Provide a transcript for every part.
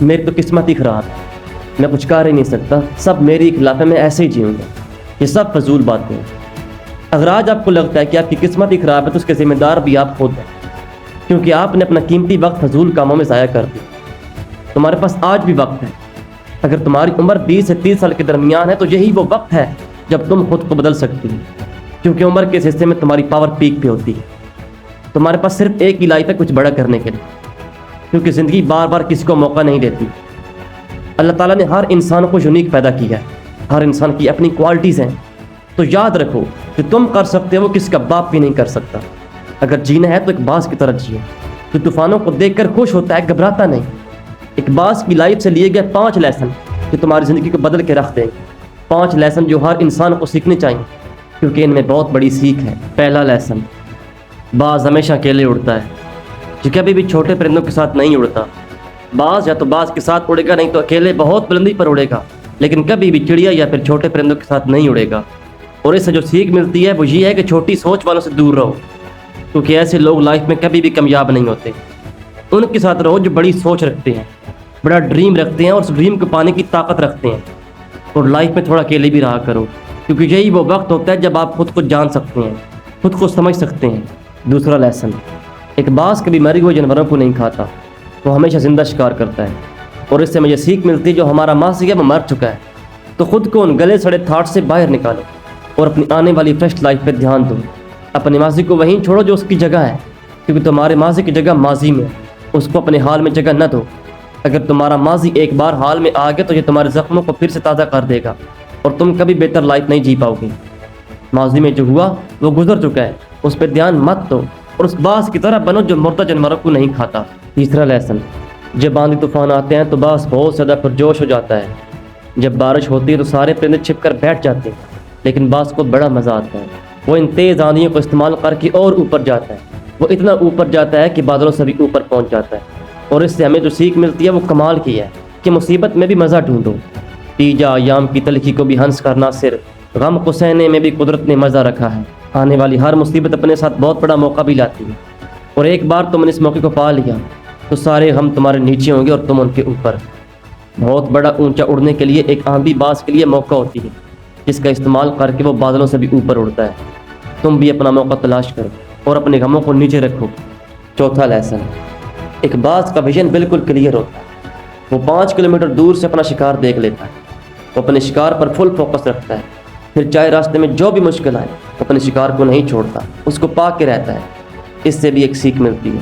میری تو قسمت ہی خراب ہے، میں کچھ کر ہی نہیں سکتا، سب میری خلاف ہے، میں ایسے ہی جیوں گا۔ یہ سب فضول باتیں ہیں۔ اگر آج آپ کو لگتا ہے کہ آپ کی قسمت ہی خراب ہے تو اس کے ذمہ دار بھی آپ خود ہیں، کیونکہ آپ نے اپنا قیمتی وقت فضول کاموں میں ضائع کر دیا۔ تمہارے پاس آج بھی وقت ہے۔ اگر تمہاری عمر 20 سے 30 سال کے درمیان ہے تو یہی وہ وقت ہے جب تم خود کو بدل سکتی ہو، کیونکہ عمر کے اس حصے میں تمہاری پاور پیک پہ ہوتی ہے۔ تمہارے پاس صرف ایک ہی لائف ہے کچھ بڑا کرنے کے لیے، کیونکہ زندگی بار بار کسی کو موقع نہیں دیتی۔ اللہ تعالیٰ نے ہر انسان کو یونیک پیدا کیا ہے، ہر انسان کی اپنی کوالٹیز ہیں، تو یاد رکھو کہ تم کر سکتے ہو وہ کسی کا باپ بھی نہیں کر سکتا۔ اگر جینا ہے تو ایک باز کی طرح جیو، جو طوفانوں کو دیکھ کر خوش ہوتا ہے، گھبراتا نہیں۔ ایک باز کی لائف سے لیے گئے 5 لیسن جو تمہاری زندگی کو بدل کے رکھ دیں گے، 5 لیسن جو ہر انسان کو سیکھنے چاہیے، کیونکہ ان میں بہت بڑی سیکھ ہے۔ پہلا لیسن، باز ہمیشہ اکیلے اڑتا ہے، جو کبھی بھی چھوٹے پرندوں کے ساتھ نہیں اڑتا۔ باز یا تو باز کے ساتھ اڑے گا، نہیں تو اکیلے بہت بلندی پر اڑے گا، لیکن کبھی بھی چڑیا یا پھر چھوٹے پرندوں کے ساتھ نہیں اڑے گا۔ اور اس سے جو سیکھ ملتی ہے وہ یہ ہے کہ چھوٹی سوچ والوں سے دور رہو، کیونکہ ایسے لوگ لائف میں کبھی بھی کامیاب نہیں ہوتے۔ ان کے ساتھ رہو جو بڑی سوچ رکھتے ہیں، بڑا ڈریم رکھتے ہیں اور اس ڈریم کو پانے کی طاقت رکھتے ہیں۔ اور لائف میں تھوڑا اکیلے بھی رہا کرو، کیونکہ یہی وہ وقت ہوتا ہے جب آپ خود کو جان سکتے ہیں، خود کو سمجھ سکتے ہیں۔ دوسرا لیسن، ایک باز کبھی مرے ہوئے جانوروں کو نہیں کھاتا، وہ ہمیشہ زندہ شکار کرتا ہے۔ اور اس سے مجھے سیکھ ملتی ہے جو ہمارا ماضی ہے وہ مر چکا ہے، تو خود کو ان گلے سڑے تھاٹ سے باہر نکالو اور اپنی آنے والی فریش لائف پہ دھیان دو۔ اپنے ماضی کو وہیں چھوڑو جو اس کی جگہ ہے، کیونکہ تمہارے ماضی کی جگہ ماضی میں، اس کو اپنے حال میں جگہ نہ دو۔ اگر تمہارا ماضی ایک بار حال میں آ گیا تو یہ تمہارے زخموں کو پھر سے تازہ کر دے گا اور تم کبھی بہتر لائف نہیں جی پاؤ گے۔ ماضی میں جو ہوا وہ گزر چکا ہے، اس پہ دھیان مت دو اور اس باز کی طرح بنو جو مردہ جانوروں کو نہیں کھاتا۔ تیسرا لیسن، جب آندھی طوفان آتے ہیں تو باز بہت زیادہ پرجوش ہو جاتا ہے۔ جب بارش ہوتی ہے تو سارے پرندے چھپ کر بیٹھ جاتے ہیں، لیکن باز کو بڑا مزہ آتا ہے۔ وہ ان تیز آندھیوں کو استعمال کر کے اور اوپر جاتا ہے، وہ اتنا اوپر جاتا ہے کہ بادلوں سے بھی اوپر پہنچ جاتا ہے۔ اور اس سے ہمیں جو سیکھ ملتی ہے وہ کمال کی ہے کہ مصیبت میں بھی مزہ ڈھونڈو۔ پی جا ایام کی تلخی کو بھی ہنس کر ناصر، غم کو سہنے میں بھی قدرت نے مزہ رکھا ہے۔ آنے والی ہر مصیبت اپنے ساتھ بہت بڑا موقع بھی لاتی ہے، اور ایک بار تم نے اس موقع کو پا لیا تو سارے غم تمہارے نیچے ہوں گے اور تم ان کے اوپر۔ بہت بڑا اونچا اڑنے کے لیے ایک آندھی باز کے لیے موقع ہوتی ہے، جس کا استعمال کر کے وہ بادلوں سے بھی اوپر اڑتا ہے۔ تم بھی اپنا موقع تلاش کرو اور اپنے غموں کو نیچے رکھو۔ چوتھا لیسن، ایک باز کا ویژن بالکل کلیئر ہوتا ہے، وہ 5 کلومیٹر دور سے اپنا شکار دیکھ لیتا ہے، وہ اپنے شکار پر فل فوکس رکھتا ہے، پھر چاہے راستے میں جو بھی مشکل آئے اپنے شکار کو نہیں چھوڑتا، اس کو پا کے رہتا ہے۔ اس سے بھی ایک سیکھ ملتی ہے،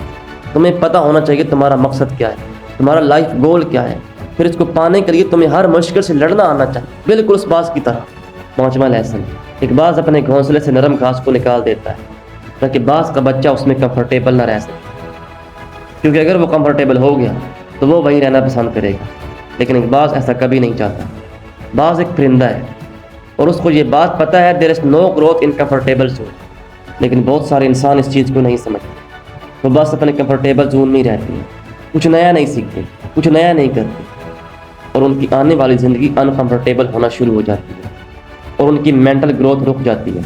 تمہیں پتہ ہونا چاہیے تمہارا مقصد کیا ہے، تمہارا لائف گول کیا ہے، پھر اس کو پانے کے لیے تمہیں ہر مشکل سے لڑنا آنا چاہیے، بالکل اس باز کی طرح۔ پانچواں لیسن، ایک باز اپنے گھونسلے سے نرم گھاس کو نکال دیتا ہے تاکہ باز کا بچہ اس میں کمفرٹیبل نہ رہ سکے، کیونکہ اگر وہ کمفرٹیبل ہو گیا تو وہ وہیں رہنا پسند کرے گا، لیکن ایک باز ایسا کبھی نہیں چاہتا۔ باز ایک پرندہ ہے اور اس کو یہ بات پتہ ہے there is no growth in comfortable zone، لیکن بہت سارے انسان اس چیز کو نہیں سمجھتے، وہ بس اپنے کمفرٹیبل زون میں رہتے ہیں، کچھ نیا نہیں سیکھتے، کچھ نیا نہیں کرتے، اور ان کی آنے والی زندگی انکمفرٹیبل ہونا شروع ہو جاتی ہے اور ان کی مینٹل گروتھ رک جاتی ہے۔